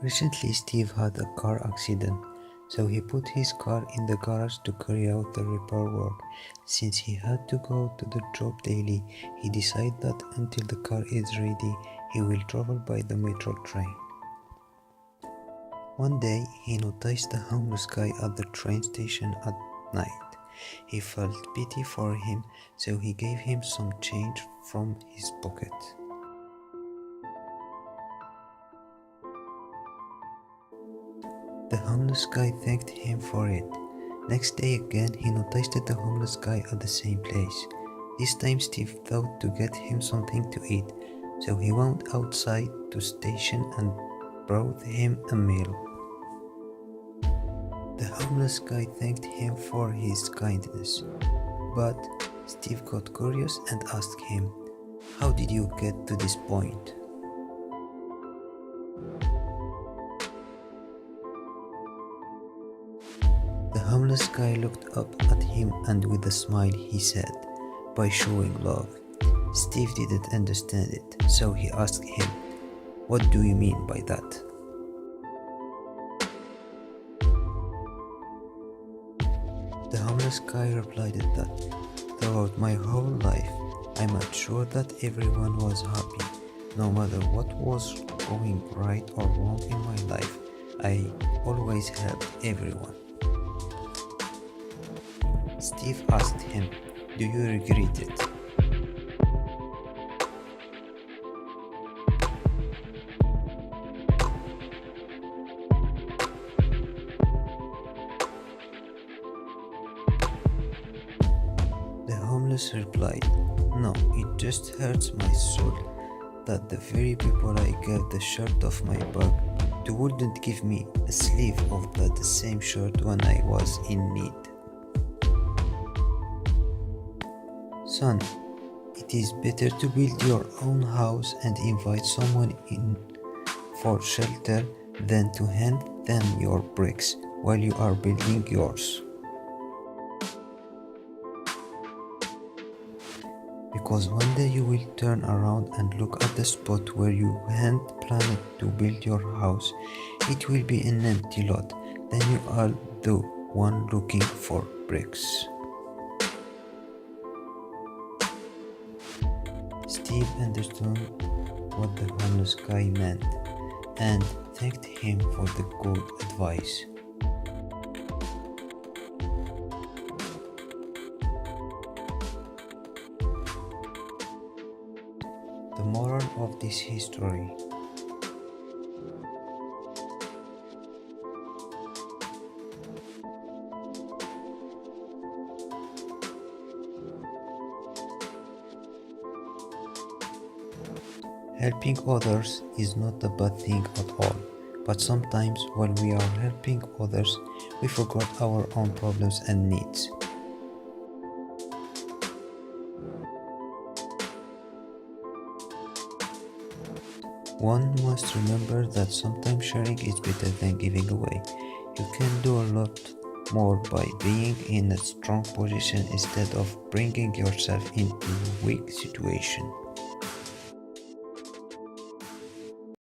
Recently, Steve had a car accident, so he put his car in the garage to carry out the repair work. Since he had to go to the job daily, he decided that until the car is ready, he will travel by the metro train. One day, he noticed a homeless guy at the train station at night. He felt pity for him, so he gave him some change from his pocket. The homeless guy thanked him for it. Next day again, he noticed the homeless guy at the same place. This time Steve thought to get him something to eat, so he went outside to station and brought him a meal. The homeless guy thanked him for his kindness, but Steve got curious and asked him, "How did you get to this point?" The homeless guy looked up at him and with a smile he said, "By showing love." Steve didn't understand it, so he asked him, "What do you mean by that?" The homeless guy replied that, "Throughout my whole life, I made sure that everyone was happy. No matter what was going right or wrong in my life, I always helped everyone." Steve asked him, "Do you regret it?" The homeless replied, "No, it just hurts my soul that the very people I gave the shirt off my back to wouldn't give me a sleeve of the same shirt when I was in need." Son, it is better to build your own house and invite someone in for shelter than to hand them your bricks while you are building yours. Because one day you will turn around and look at the spot where you hand planned to build your house. It will be an empty lot. Then you are the one looking for bricks. Steve understood what the homeless guy meant and thanked him for the good advice. The moral of this history: helping others is not a bad thing at all, but sometimes while we are helping others, we forget our own problems and needs. One must remember that sometimes sharing is better than giving away. You can do a lot more by being in a strong position instead of bringing yourself into a weak situation.